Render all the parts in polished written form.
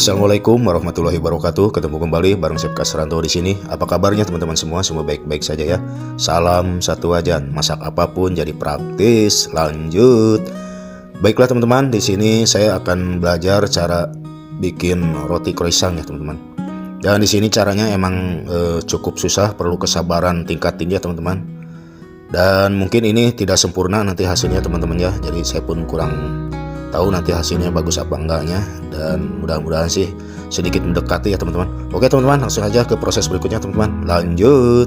Assalamualaikum warahmatullahi wabarakatuh. Ketemu kembali bareng Chef Kasranto di sini. Apa kabarnya teman-teman semua? Semua baik-baik saja ya. Salam satu wajan. Masak apapun jadi praktis. Lanjut. Baiklah teman-teman, di sini saya akan belajar cara bikin roti croissant ya teman-teman. Dan di sini caranya emang cukup susah, perlu kesabaran tingkat tinggi ya teman-teman. Dan mungkin ini tidak sempurna nanti hasilnya teman-teman ya. Jadi saya pun kurang tahu nanti hasilnya bagus apa enggaknya, dan mudah-mudahan sih sedikit mendekati ya teman-teman. Oke teman-teman, langsung aja ke proses berikutnya teman-teman. Lanjut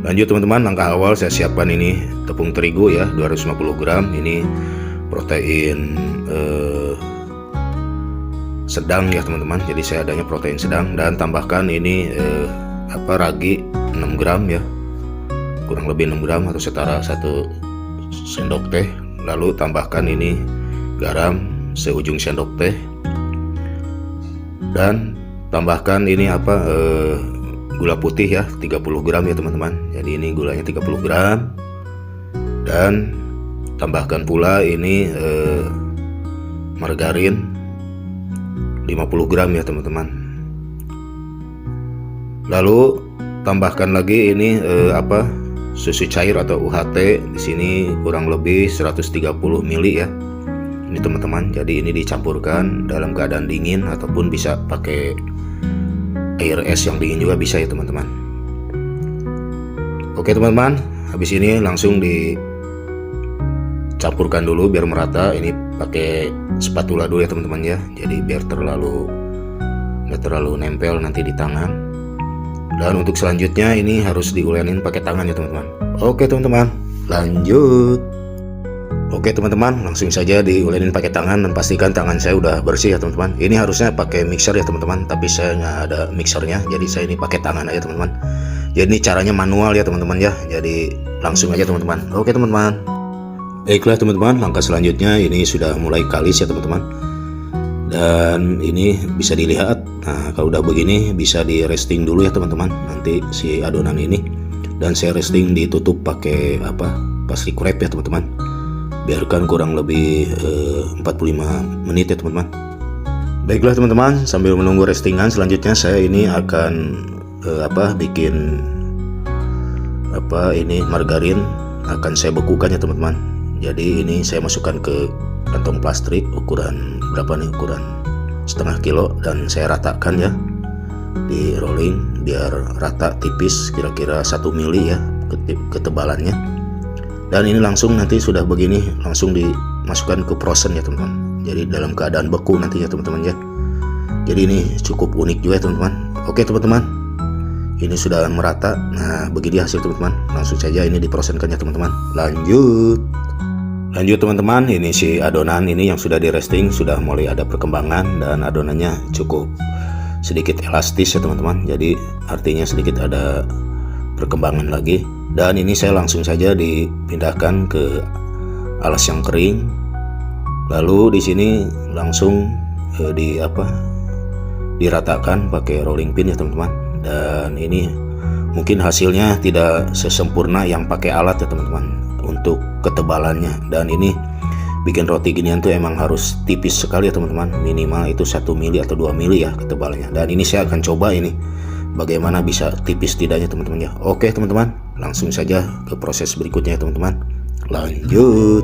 teman-teman. Langkah awal saya siapkan ini tepung terigu ya 250 gram. Ini protein sedang ya teman-teman. Jadi saya adanya protein sedang, dan tambahkan ini ragi 6 gram ya, kurang lebih 6 gram atau setara 1 sendok teh. Lalu tambahkan ini garam seujung sendok teh, dan tambahkan ini gula putih ya 30 gram ya teman-teman. Jadi ini gulanya 30 gram, dan tambahkan pula ini margarin 50 gram ya teman-teman. Lalu tambahkan lagi ini susu cair atau UHT. Di sini kurang lebih 130 ml ya. Ini teman-teman, jadi ini dicampurkan dalam keadaan dingin ataupun bisa pakai air es yang dingin juga bisa ya teman-teman. Oke teman-teman, habis ini langsung dicampurkan dulu biar merata. Ini pakai spatula dulu ya teman-teman ya. Jadi biar nggak terlalu nempel nanti di tangan. Dan untuk selanjutnya ini harus diulenin pakai tangan ya teman-teman. Oke teman-teman, lanjut. Oke teman-teman, langsung saja diulenin pakai tangan, dan pastikan tangan saya udah bersih ya teman-teman. Ini harusnya pakai mixer ya teman-teman, tapi saya nggak ada mixernya, jadi saya ini pakai tangan aja teman-teman. Jadi ini caranya manual ya teman-teman ya. Jadi langsung aja teman-teman. Oke teman-teman. Baiklah teman-teman, langkah selanjutnya ini sudah mulai kalis ya teman-teman. Dan ini bisa dilihat. Nah, kalau udah begini bisa di resting dulu ya teman-teman. Nanti si adonan ini, dan saya resting ditutup pakai plastik wrap ya teman-teman. Biarkan kurang lebih 45 menit ya teman-teman. Baiklah teman-teman, sambil menunggu restingan, selanjutnya saya ini akan bikin ini margarin akan saya bekukan ya teman-teman. Jadi ini saya masukkan ke kantong plastik ukuran berapa nih, ukuran setengah kilo, dan saya ratakan ya di rolling biar rata tipis, kira-kira 1 mili ya ketebalannya. Dan ini langsung nanti sudah begini langsung dimasukkan ke frozen ya teman-teman. Jadi dalam keadaan beku nantinya teman-teman ya. Jadi ini cukup unik juga ya teman-teman. Oke teman-teman, ini sudah merata. Nah begini hasil teman-teman. Langsung saja ini diprosenkan ya teman-teman. Lanjut teman-teman, ini si adonan ini yang sudah di resting sudah mulai ada perkembangan, dan adonannya cukup sedikit elastis ya teman-teman. Jadi artinya sedikit ada perkembangan lagi. Dan ini saya langsung saja dipindahkan ke alas yang kering. Lalu di sini langsung diratakan pakai rolling pin ya teman-teman. Dan ini mungkin hasilnya tidak sesempurna yang pakai alat ya teman-teman untuk ketebalannya. Dan ini bikin roti ginian tuh emang harus tipis sekali ya teman-teman. Minimal itu 1 mili atau 2 mili ya ketebalannya. Dan ini saya akan coba ini bagaimana bisa tipis tidaknya teman-teman ya. Oke teman-teman, langsung saja ke proses berikutnya ya teman-teman. Lanjut.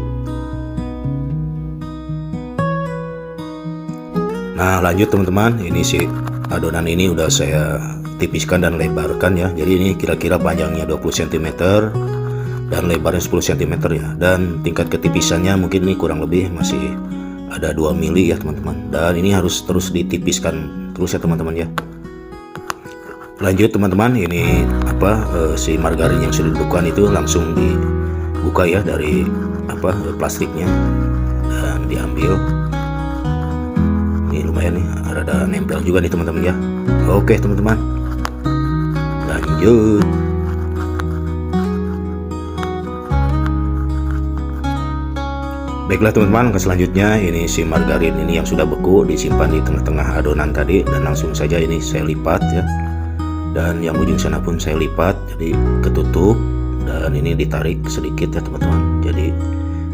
Nah lanjut teman-teman, ini si adonan ini udah saya tipiskan dan lebarkan ya. Jadi ini kira-kira panjangnya 20 cm dan lebarnya 10 cm ya. Dan tingkat ketipisannya mungkin ini kurang lebih masih ada 2 mili ya teman-teman. Dan ini harus terus ditipiskan terus ya teman-teman ya. Lanjut teman-teman, ini si margarin yang sudah dibekukan itu langsung dibuka ya dari plastiknya, dan diambil. Ini lumayan nih, ada nempel juga nih teman-teman ya. Oke teman-teman, lanjut. Baiklah teman-teman, ke selanjutnya ini si margarin ini yang sudah beku disimpan di tengah-tengah adonan tadi, dan langsung saja ini saya lipat ya. Dan yang ujung sana pun saya lipat, jadi ketutup, dan ini ditarik sedikit ya teman-teman. Jadi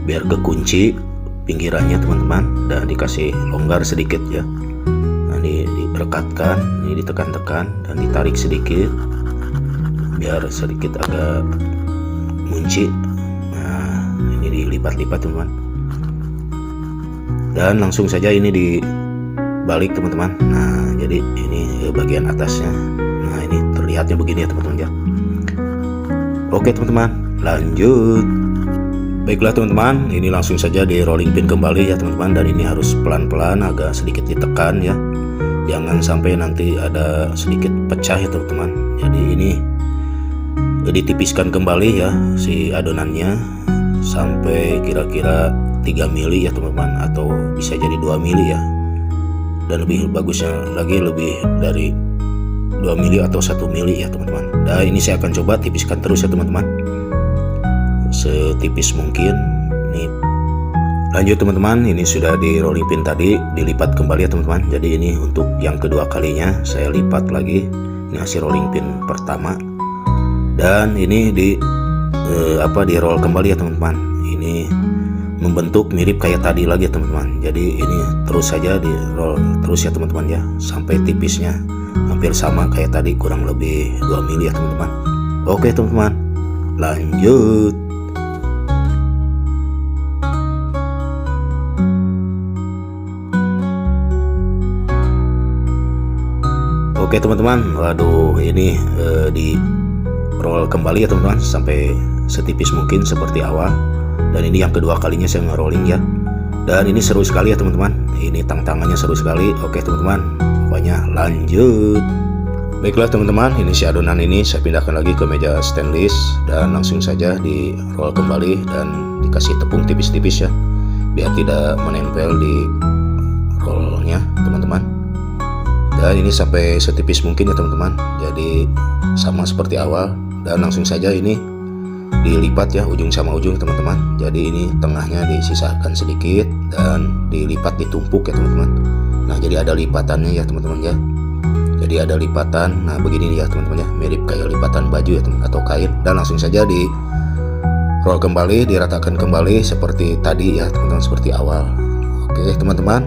biar kekunci pinggirannya teman-teman, dan dikasih longgar sedikit ya. Nah ini rekatkan, ini ditekan-tekan dan ditarik sedikit biar sedikit agak munci. Nah, ini dilipat-lipat teman-teman, dan langsung saja ini dibalik teman-teman. Nah, jadi ini bagian atasnya. Nah, ini terlihatnya begini ya teman-teman ya. Oke teman-teman, lanjut. Baiklah teman-teman, ini langsung saja di rolling pin kembali ya teman-teman, dan ini harus pelan-pelan, agak sedikit ditekan ya, jangan sampai nanti ada sedikit pecah ya teman-teman. Jadi ini ditipiskan kembali ya si adonannya sampai kira-kira 3 mili ya teman-teman, atau bisa jadi 2 mili ya, dan lebih bagusnya lagi lebih dari 2 mili atau 1 mili ya teman-teman. Nah, ini saya akan coba tipiskan terus ya teman-teman, setipis mungkin. Nih, lanjut teman-teman, ini sudah di rolling pin tadi dilipat kembali ya teman-teman. Jadi ini untuk yang kedua kalinya saya lipat lagi. Ini hasil rolling pin pertama, dan ini di roll kembali ya teman-teman. Ini membentuk mirip kayak tadi lagi ya teman-teman. Jadi ini terus saja di roll terus ya teman-teman ya, sampai tipisnya hampir sama kayak tadi, kurang lebih 2 mili ya teman-teman. Oke teman-teman, lanjut. Oke teman-teman, waduh, ini di roll kembali ya teman-teman sampai setipis mungkin seperti awal. Dan ini yang kedua kalinya saya nge-rolling ya, dan ini seru sekali ya teman-teman. Ini tantangannya seru sekali. Oke teman-teman, pokoknya lanjut. Baiklah teman-teman, ini si adonan ini saya pindahkan lagi ke meja stainless, dan langsung saja di roll kembali dan dikasih tepung tipis-tipis ya, biar tidak menempel di rollnya teman-teman. Dan ini sampai setipis mungkin ya teman-teman, jadi sama seperti awal. Dan langsung saja ini dilipat ya, ujung sama ujung teman-teman. Jadi ini tengahnya disisakan sedikit dan dilipat, ditumpuk ya teman-teman. Nah, jadi ada lipatannya ya teman-teman ya. Jadi ada lipatan. Nah, begini ya teman-teman ya, mirip kayak lipatan baju ya teman, atau kain. Dan langsung saja di roll kembali, diratakan kembali seperti tadi ya teman-teman, seperti awal. Oke teman-teman,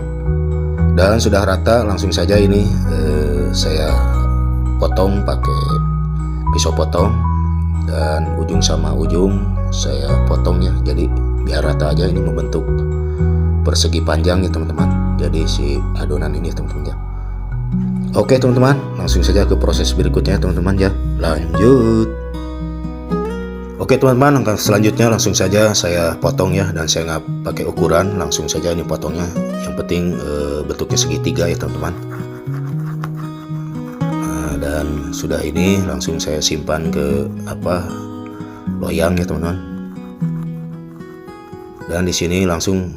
dan sudah rata. Langsung saja ini saya potong pakai pisau potong, dan ujung sama ujung saya potong ya, jadi biar rata aja. Ini membentuk persegi panjang ya teman-teman, jadi si adonan ini teman-teman ya. Oke teman-teman, langsung saja ke proses berikutnya teman-teman ya, lanjut. Oke teman-teman, langkah selanjutnya langsung saja saya potong ya, dan saya nggak pakai ukuran, langsung saja ini potongnya. Yang penting bentuknya segitiga ya teman-teman. Nah, dan sudah ini langsung saya simpan ke loyang ya teman-teman. Dan di sini langsung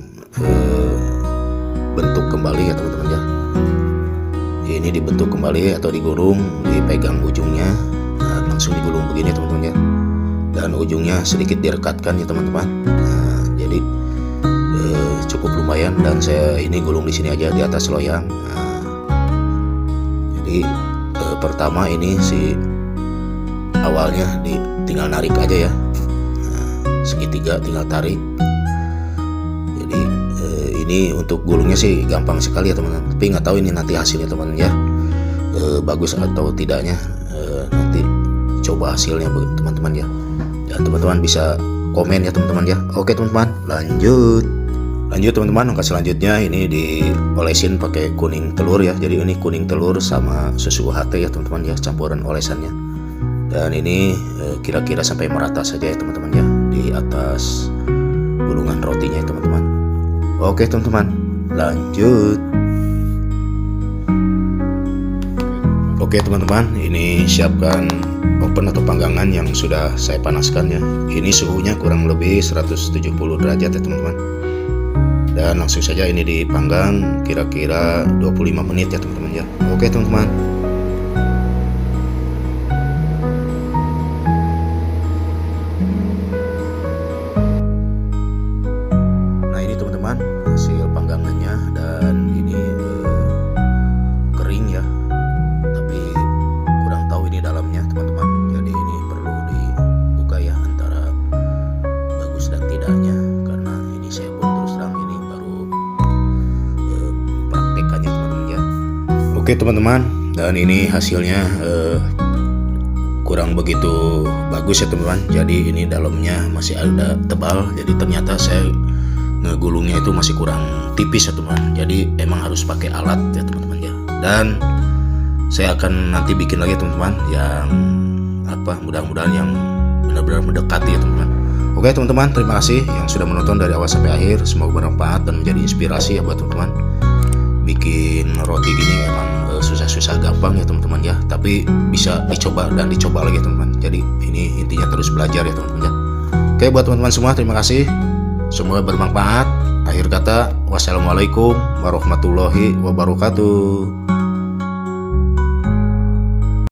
bentuk kembali ya teman-teman ya. Ini dibentuk kembali atau digulung, dipegang ujungnya, nah, langsung digulung begini teman-teman ya. Dan ujungnya sedikit direkatkan ya teman-teman. Nah, jadi cukup lumayan, dan saya ini gulung di sini aja di atas loyang. Nah, jadi pertama ini si awalnya tinggal narik aja ya. Nah, segitiga tinggal tarik. Jadi ini untuk gulungnya sih gampang sekali ya teman-teman. Tapi nggak tahu ini nanti hasilnya teman-teman ya, bagus atau tidaknya. Nanti coba hasilnya teman-teman ya. Dan teman-teman bisa komen ya teman-teman ya. Oke teman-teman, lanjut teman-teman. Langkah selanjutnya ini diolesin pakai kuning telur ya. Jadi ini kuning telur sama susu UHT ya teman-teman ya, campuran olesannya. Dan ini kira-kira sampai merata saja ya teman-teman ya, di atas gulungan rotinya ya teman-teman. Oke teman-teman, lanjut. Oke teman-teman, ini siapkan oven atau panggangan yang sudah saya panaskan ya. Ini suhunya kurang lebih 170 derajat ya teman-teman. Dan langsung saja ini dipanggang kira-kira 25 menit ya teman-teman ya. Oke teman-teman. Nah, ini teman-teman hasil panggangannya, dan ini kering ya. Tapi kurang tahu ini dalamnya teman-teman. Jadi ini perlu dibuka ya antara bagus dan tidaknya, karena ini saya pun terus terang ini baru praktekannya teman-teman ya. Oke teman-teman, dan ini hasilnya kurang begitu bagus ya teman-teman. Jadi ini dalamnya masih ada tebal, jadi ternyata saya ngegulungnya itu masih kurang tipis ya teman-teman. Jadi emang harus pakai alat ya teman-teman ya. Dan saya akan nanti bikin lagi teman-teman yang mudah-mudahan yang benar-benar mendekati ya teman-teman. Oke teman-teman, terima kasih yang sudah menonton dari awal sampai akhir. Semoga bermanfaat dan menjadi inspirasi ya buat teman-teman. Bikin roti gini emang susah-susah gampang ya teman-teman ya, tapi bisa dicoba dan dicoba lagi teman-teman. Jadi ini intinya terus belajar ya teman-teman ya. Oke, buat teman-teman semua terima kasih, semoga bermanfaat. Akhir kata, wassalamualaikum warahmatullahi wabarakatuh.